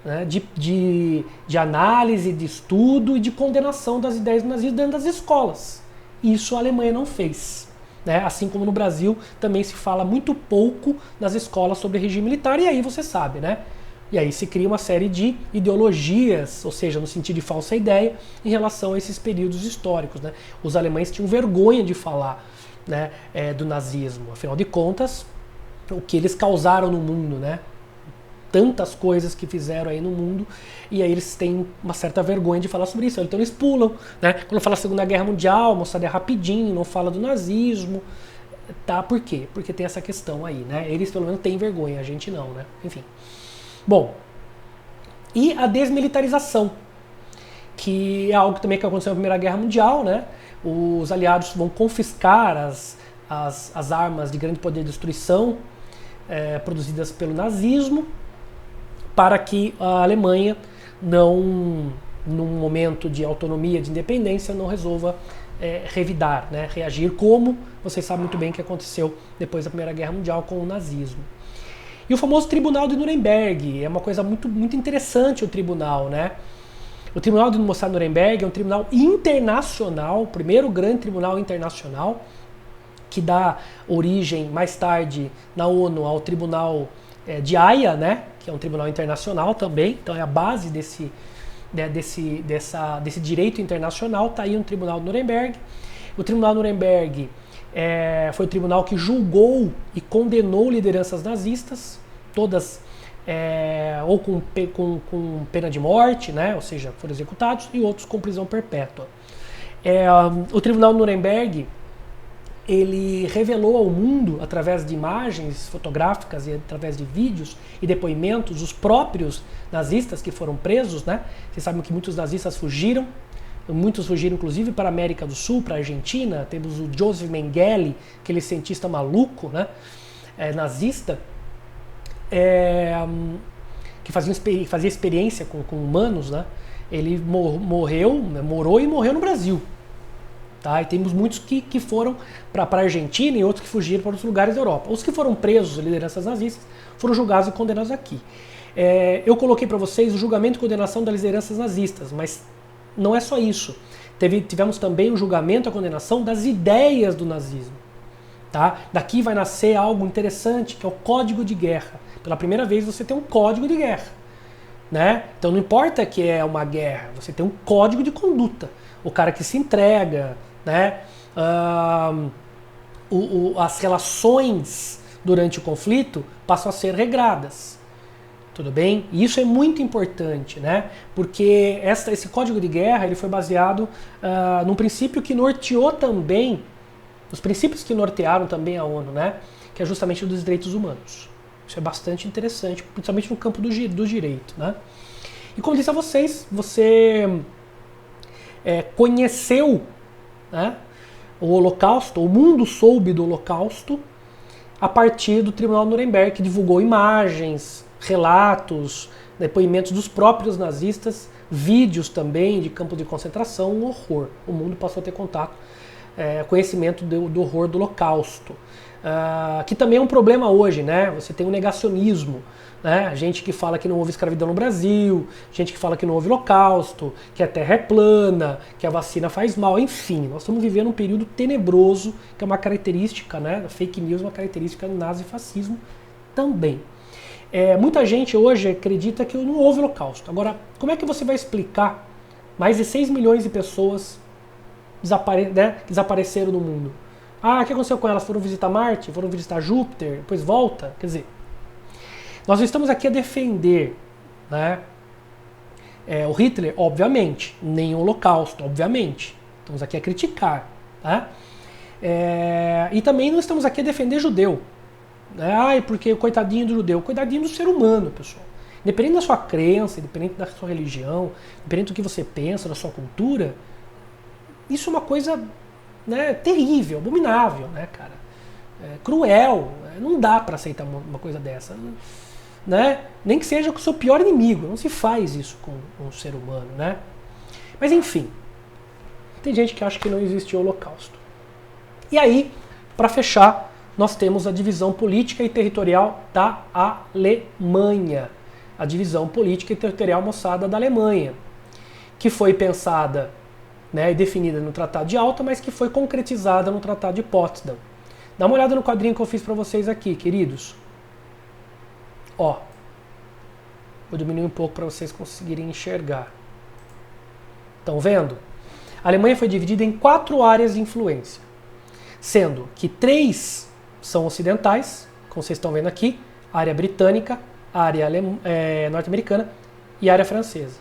né, de análise, de estudo e de condenação das ideias do nazismo dentro das escolas. Isso a Alemanha não fez. Né? Assim como no Brasil também se fala muito pouco nas escolas sobre regime militar, e aí você sabe, né? E aí se cria uma série de ideologias, ou seja, no sentido de falsa ideia, em relação a esses períodos históricos, né? Os alemães tinham vergonha de falar, né, do nazismo. Afinal de contas, o que eles causaram no mundo, né? Tantas coisas que fizeram aí no mundo, e aí eles têm uma certa vergonha de falar sobre isso. Então eles pulam, né? Quando fala Segunda Guerra Mundial, mostrada rapidinho, não fala do nazismo. Tá? Por quê? Porque tem essa questão aí, né? Eles pelo menos têm vergonha, a gente não, né? Enfim. Bom, e a desmilitarização, que é algo também que aconteceu na Primeira Guerra Mundial, né? Os aliados vão confiscar as armas de grande poder de destruição produzidas pelo nazismo, para que a Alemanha não, num momento de autonomia, de independência, não resolva revidar, né? Reagir, como vocês sabem muito bem que aconteceu depois da Primeira Guerra Mundial com o nazismo. E o famoso Tribunal de Nuremberg, é uma coisa muito, muito interessante o tribunal, né? O Tribunal de Nuremberg é um tribunal internacional, o primeiro grande tribunal internacional, que dá origem mais tarde na ONU ao Tribunal de Haia, né? Que é um tribunal internacional também, então é a base desse direito internacional, está aí um Tribunal de Nuremberg. O Tribunal de Nuremberg foi o tribunal que julgou e condenou lideranças nazistas, todas ou com pena de morte, né, ou seja, foram executados, e outros com prisão perpétua. O Tribunal de Nuremberg, ele revelou ao mundo, através de imagens fotográficas e através de vídeos e depoimentos, os próprios nazistas que foram presos, né? Vocês sabem que muitos nazistas fugiram, inclusive para a América do Sul, para a Argentina. Temos o Joseph Mengele, aquele cientista maluco, né? Nazista, que fazia experiência com humanos, né? Ele morou e morreu no Brasil. Tá? E temos muitos que foram para a Argentina e outros que fugiram para outros lugares da Europa. Os que foram presos, lideranças nazistas, foram julgados e condenados aqui. Eu coloquei para vocês o julgamento e condenação das lideranças nazistas, mas não é só isso. Tivemos também o julgamento e a condenação das ideias do nazismo. Tá? Daqui vai nascer algo interessante, que é o Código de Guerra. Pela primeira vez você tem um Código de Guerra. Né? Então não importa que é uma guerra, você tem um código de conduta. O cara que se entrega, né? As relações durante o conflito passam a ser regradas. Tudo bem? E isso é muito importante, né? Porque esse código de guerra ele foi baseado num princípio que norteou também, os princípios que nortearam também a ONU, né? Que é justamente o dos direitos humanos. Isso é bastante interessante, principalmente no campo do direito, né? E como disse a vocês, você conheceu, né, o Holocausto, o mundo soube do Holocausto a partir do Tribunal de Nuremberg, que divulgou imagens, relatos, depoimentos dos próprios nazistas, vídeos também de campos de concentração, um horror. O mundo passou a ter contato, conhecimento do horror do Holocausto. Que também é um problema hoje, né? Você tem um negacionismo, né? Gente que fala que não houve escravidão no Brasil, gente que fala que não houve holocausto, que a terra é plana, que a vacina faz mal, enfim. Nós estamos vivendo um período tenebroso, que é uma característica, né? Fake news é uma característica do nazifascismo também. Muita gente hoje acredita que não houve holocausto. Agora, como é que você vai explicar mais de 6 milhões de pessoas que desapareceram do mundo? O que aconteceu com elas? Foram visitar Marte? Foram visitar Júpiter? Depois volta? Quer dizer, nós estamos aqui a defender, né, o Hitler, obviamente, nem o Holocausto, obviamente. Estamos aqui a criticar. Tá? E também não estamos aqui a defender judeu. Porque coitadinho do judeu. Coitadinho do ser humano, pessoal. Independente da sua crença, independente da sua religião, independente do que você pensa, da sua cultura, isso é uma coisa, né, terrível, abominável, né, cara? Cruel. Não dá para aceitar uma coisa dessa. Né? Nem que seja com o seu pior inimigo. Não se faz isso com um ser humano, né? Mas enfim, tem gente que acha que não existiu o Holocausto. E aí, para fechar, nós temos a divisão política e territorial da Alemanha. A divisão política e territorial moçada da Alemanha, que foi pensada, né, e definida no Tratado de Alta, mas que foi concretizada no Tratado de Potsdam. Dá uma olhada no quadrinho que eu fiz para vocês aqui, queridos. Ó, Vou diminuir um pouco para vocês conseguirem enxergar. Estão vendo? A Alemanha foi dividida em 4 áreas de influência, sendo que 3 são ocidentais, como vocês estão vendo aqui, a área britânica, a área norte-americana e a área francesa.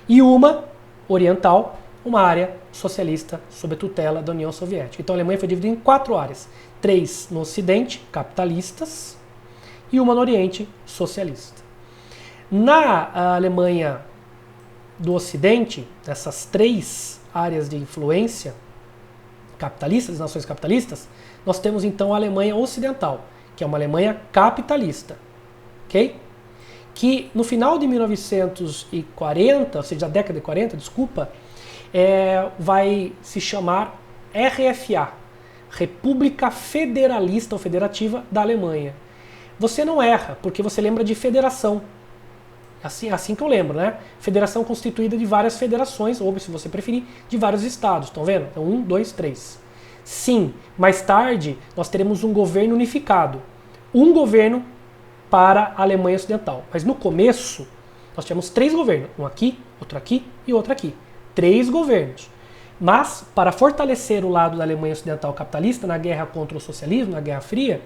E uma oriental, uma área socialista sob a tutela da União Soviética. Então a Alemanha foi dividida em 4 áreas, 3 no ocidente, capitalistas, e uma no oriente, socialista. Na Alemanha do ocidente, dessas 3 áreas de influência capitalistas, nações capitalistas, nós temos então a Alemanha ocidental, que é uma Alemanha capitalista, ok? Que no final de 1940, ou seja, da década de 40, desculpa, vai se chamar RFA, República Federalista ou Federativa da Alemanha. Você não erra, porque você lembra de federação. Assim que eu lembro, né? Federação constituída de várias federações, ou se você preferir, de vários estados. Estão vendo? Então, 1, 2, 3. Sim, mais tarde nós teremos um governo unificado. Um governo para a Alemanha Ocidental. Mas no começo, nós tínhamos 3 governos. Um aqui e outro aqui. 3 governos. Mas, para fortalecer o lado da Alemanha Ocidental capitalista na guerra contra o socialismo, na Guerra Fria,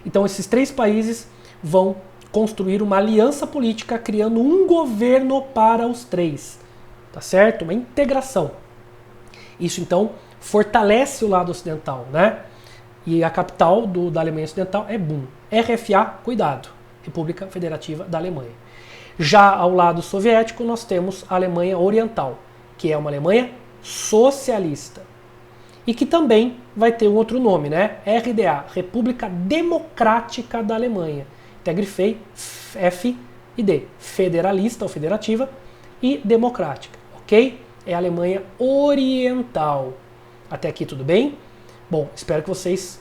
então esses 3 países vão construir uma aliança política criando um governo para os 3. Tá certo? Uma integração. Isso, então, fortalece o lado ocidental, né? E a capital da Alemanha Ocidental é Bonn. RFA, cuidado, República Federativa da Alemanha. Já ao lado soviético, nós temos a Alemanha Oriental, que é uma Alemanha socialista. E que também vai ter um outro nome, né? RDA, República Democrática da Alemanha. Até grifei F e D, federalista ou federativa e democrática, ok? É a Alemanha Oriental. Até aqui tudo bem? Bom, espero que vocês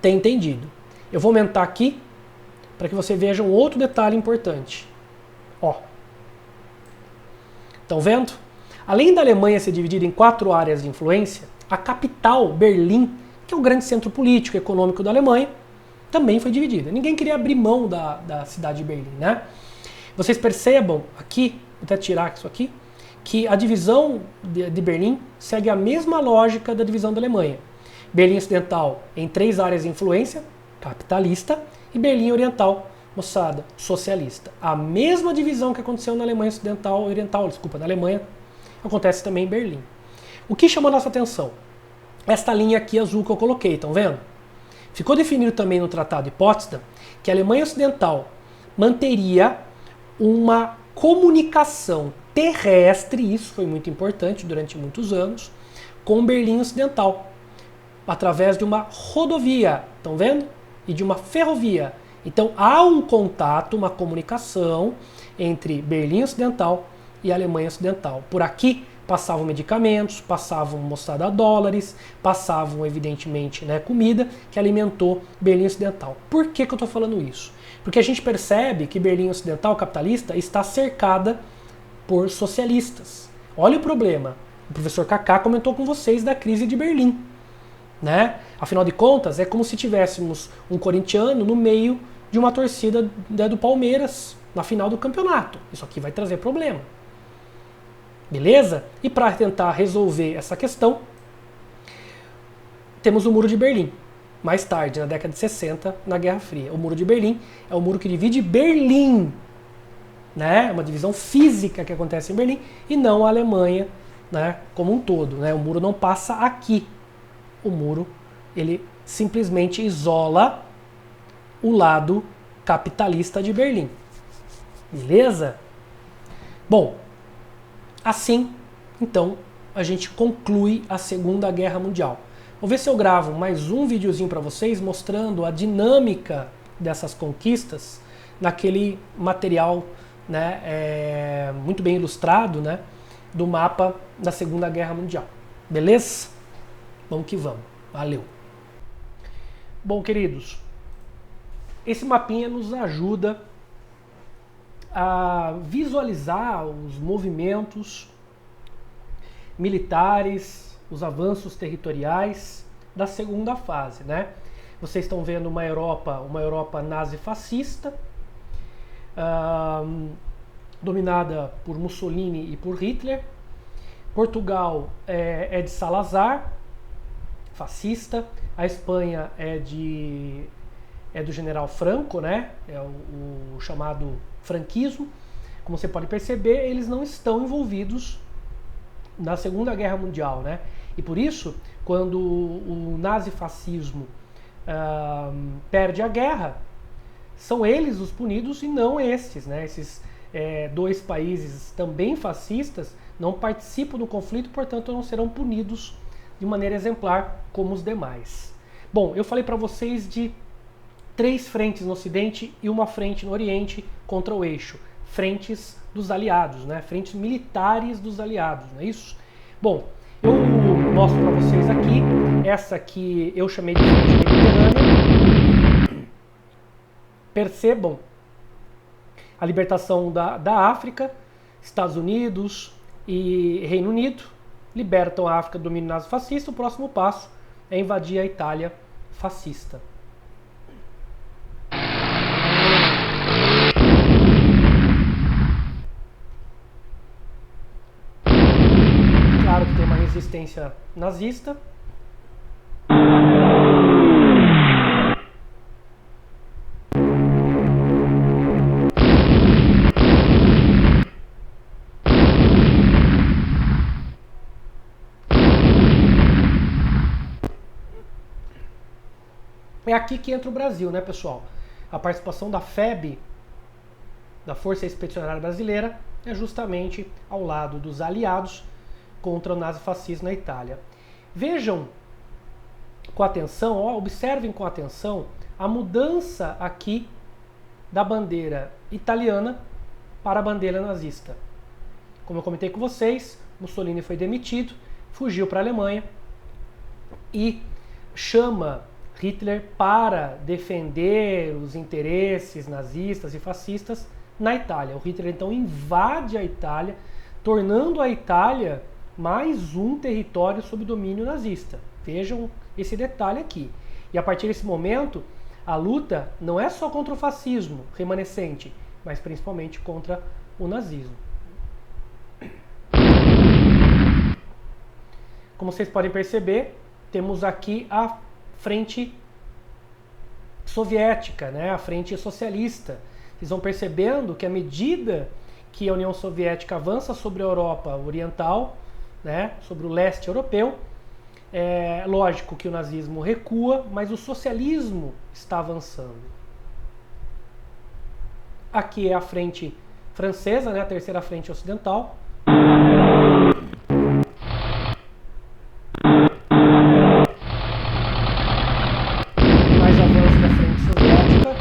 tenham entendido. Eu vou aumentar aqui para que você veja um outro detalhe importante. Ó, estão vendo? Além da Alemanha ser dividida em 4 áreas de influência, a capital, Berlim, que é o grande centro político e econômico da Alemanha, também foi dividida. Ninguém queria abrir mão da cidade de Berlim, né? Vocês percebam aqui, vou até tirar isso aqui, que a divisão de Berlim segue a mesma lógica da divisão da Alemanha. Berlim Ocidental em 3 áreas de influência, capitalista, e Berlim Oriental, moçada, socialista. A mesma divisão que aconteceu na Alemanha Oriental, na Alemanha, acontece também em Berlim. O que chamou a nossa atenção? Esta linha aqui azul que eu coloquei, estão vendo? Ficou definido também no Tratado de Potsdam que a Alemanha Ocidental manteria uma comunicação terrestre, isso foi muito importante durante muitos anos, com Berlim Ocidental, através de uma rodovia, estão vendo? E de uma ferrovia. Então há um contato, uma comunicação entre Berlim Ocidental e a Alemanha Ocidental. Por aqui passavam medicamentos, passavam moçada dólares, passavam evidentemente, né, comida que alimentou Berlim Ocidental. Por que eu estou falando isso? Porque a gente percebe que Berlim Ocidental capitalista está cercada por socialistas. Olha o problema. O professor Kaká comentou com vocês da crise de Berlim, né? Afinal de contas, é como se tivéssemos um corintiano no meio de uma torcida, né, do Palmeiras na final do campeonato. Isso aqui vai trazer problema. Beleza? E para tentar resolver essa questão, temos o Muro de Berlim. Mais tarde, na década de 60, na Guerra Fria. O Muro de Berlim é o muro que divide Berlim, né? É uma divisão física que acontece em Berlim e não a Alemanha, né, como um todo, né? O muro não passa aqui. O muro, ele simplesmente isola o lado capitalista de Berlim. Beleza? Bom, assim, então, a gente conclui a Segunda Guerra Mundial. Vou ver se eu gravo mais um videozinho para vocês mostrando a dinâmica dessas conquistas naquele material, né, muito bem ilustrado, né, do mapa da Segunda Guerra Mundial. Beleza? Vamos que vamos. Valeu! Bom, queridos, esse mapinha nos ajuda a visualizar os movimentos militares, os avanços territoriais da segunda fase, né? Vocês estão vendo uma Europa nazifascista, dominada por Mussolini e por Hitler. Portugal é de Salazar, fascista. A Espanha é do general Franco, né? É o chamado franquismo. Como você pode perceber, eles não estão envolvidos na Segunda Guerra Mundial, né? E por isso, quando o nazifascismo perde a guerra, são eles os punidos e não estes, né? Esses dois países também fascistas não participam do conflito, portanto não serão punidos de maneira exemplar como os demais. Bom, eu falei para vocês de 3 frentes no Ocidente e uma frente no Oriente contra o eixo. Frentes dos aliados, né? Frentes militares dos aliados, não é isso? Bom, eu mostro para vocês aqui, essa que eu chamei de frente mediterrânea. Percebam a libertação da África, Estados Unidos e Reino Unido libertam a África do domínio nazifascista. O próximo passo é invadir a Itália fascista. Claro que tem uma resistência nazista. É aqui que entra o Brasil, né, pessoal? A participação da FEB, da Força Expedicionária Brasileira, é justamente ao lado dos aliados contra o nazifascismo na Itália. Vejam com atenção, observem com atenção a mudança aqui da bandeira italiana para a bandeira nazista. Como eu comentei com vocês, Mussolini foi demitido, fugiu para a Alemanha e chama Hitler para defender os interesses nazistas e fascistas na Itália. O Hitler então invade a Itália, tornando a Itália mais um território sob domínio nazista. Vejam esse detalhe aqui. E a partir desse momento, a luta não é só contra o fascismo remanescente, mas principalmente contra o nazismo. Como vocês podem perceber, temos aqui a frente soviética, né? A frente socialista. Vocês vão percebendo que à medida que a União Soviética avança sobre a Europa Oriental, né, sobre o leste europeu, é lógico que o nazismo recua, mas o socialismo está avançando. Aqui é a frente francesa, né, a terceira frente ocidental. Mais avanço da frente soviética.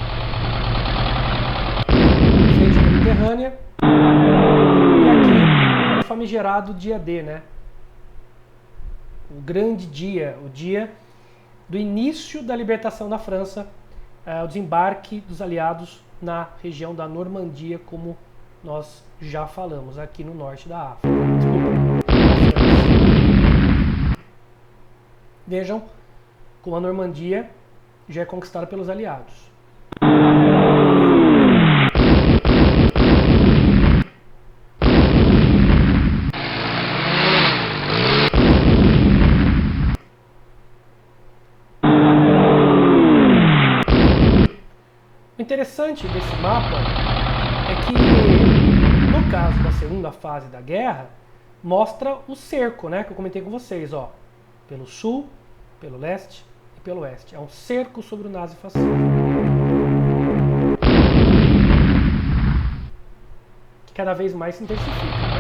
Frente mediterrânea. E aqui o famigerado dia D, né? O grande dia, o dia do início da libertação da França, o desembarque dos aliados na região da Normandia, como nós já falamos, aqui no norte da África. Vejam como a Normandia já é conquistada pelos aliados. O interessante desse mapa é que, no caso da segunda fase da guerra, mostra o cerco, né, que eu comentei com vocês, ó, pelo sul, pelo leste e pelo oeste. É um cerco sobre o nazifascismo, que cada vez mais se intensifica, né?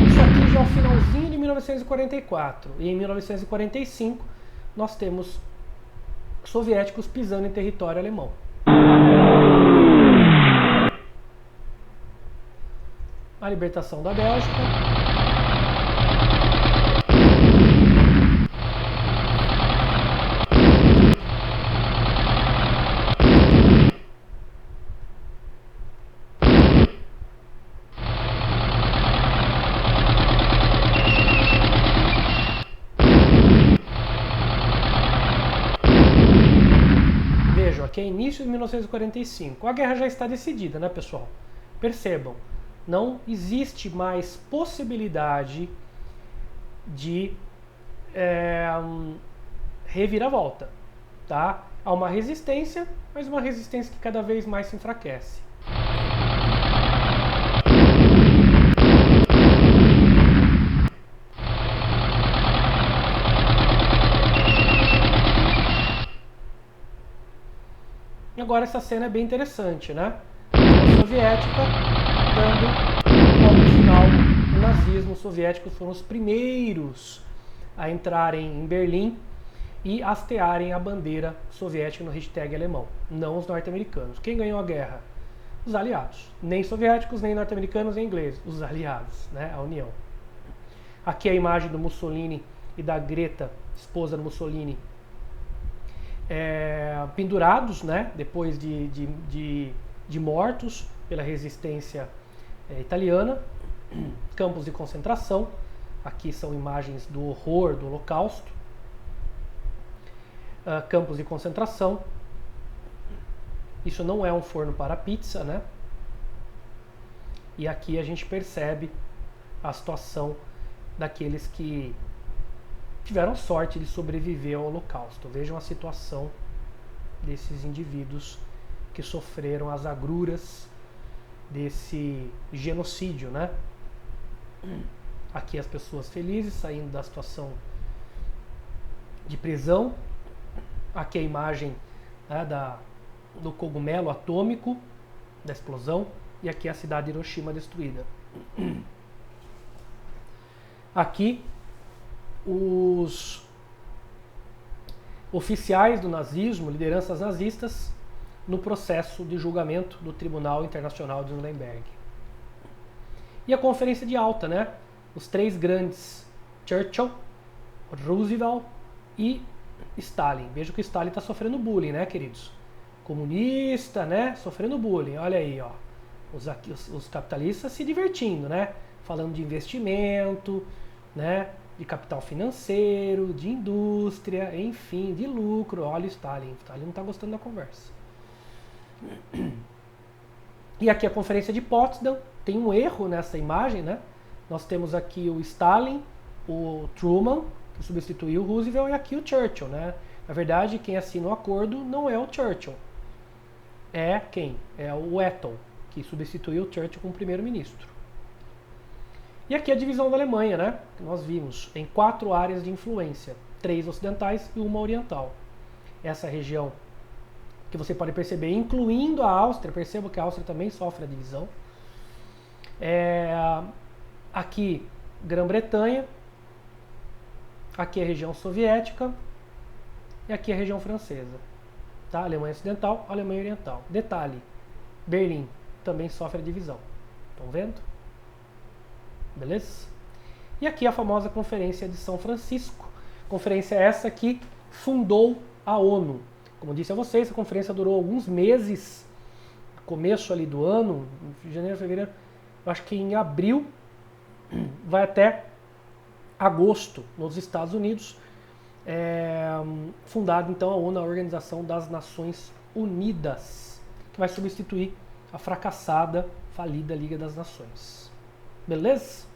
Isso aqui já é o finalzinho de 1944, e em 1945 nós temos soviéticos pisando em território alemão. A libertação da Bélgica. aqui é início de 1945. A guerra já está decidida, né, pessoal? Percebam, não existe mais possibilidade de reviravolta, tá? Há uma resistência, mas uma resistência que cada vez mais se enfraquece. E agora essa cena é bem interessante, né? A União Soviética dando como final o nazismo. Os soviéticos foram os primeiros a entrarem em Berlim e hastearem a bandeira soviética no hashtag alemão, não os norte-americanos. Quem ganhou a guerra? Os aliados. Nem soviéticos, nem norte-americanos, nem ingleses. Os aliados, né? A União. Aqui é a imagem do Mussolini e da Greta, esposa do Mussolini, pendurados, né? Depois de mortos pela resistência italiana. Campos de concentração. Aqui são imagens do horror do Holocausto. Campos de concentração. Isso não é um forno para pizza, né? E aqui a gente percebe a situação daqueles que tiveram sorte de sobreviver ao Holocausto. Vejam a situação desses indivíduos que sofreram as agruras desse genocídio, né? Aqui as pessoas felizes saindo da situação de prisão. Aqui a imagem, né, do cogumelo atômico, da explosão, e aqui a cidade de Hiroshima destruída. Aqui os oficiais do nazismo, lideranças nazistas, no processo de julgamento do Tribunal Internacional de Nuremberg. E a conferência de alta, né? Os três grandes, Churchill, Roosevelt e Stalin. Veja que o Stalin está sofrendo bullying, né, queridos? Comunista, né? Sofrendo bullying. Olha aí, ó. Os capitalistas se divertindo, né? Falando de investimento, né? De capital financeiro, de indústria, enfim, de lucro. Olha o Stalin. O Stalin não está gostando da conversa. E aqui a conferência de Potsdam. Tem um erro nessa imagem, né? Nós temos aqui o Stalin, o Truman, que substituiu o Roosevelt, e aqui o Churchill, né? Na verdade, quem assina o acordo não é o Churchill. É quem? É o Ettel, que substituiu o Churchill como primeiro-ministro. E aqui a divisão da Alemanha, né? Que nós vimos em 4 áreas de influência, 3 ocidentais e 1 oriental. Essa região que você pode perceber, incluindo a Áustria, perceba que a Áustria também sofre a divisão. Aqui, Grã-Bretanha, aqui a região soviética e aqui a região francesa. Tá? Alemanha Ocidental, Alemanha Oriental. Detalhe, Berlim também sofre a divisão. Estão vendo? Beleza? E aqui a famosa Conferência de São Francisco. Conferência essa que fundou a ONU. Como disse a vocês, a conferência durou alguns meses, começo ali do ano, janeiro, fevereiro, eu acho que em abril, vai até agosto, nos Estados Unidos, fundada então a ONU, a Organização das Nações Unidas, que vai substituir a fracassada, falida Liga das Nações. Beleza?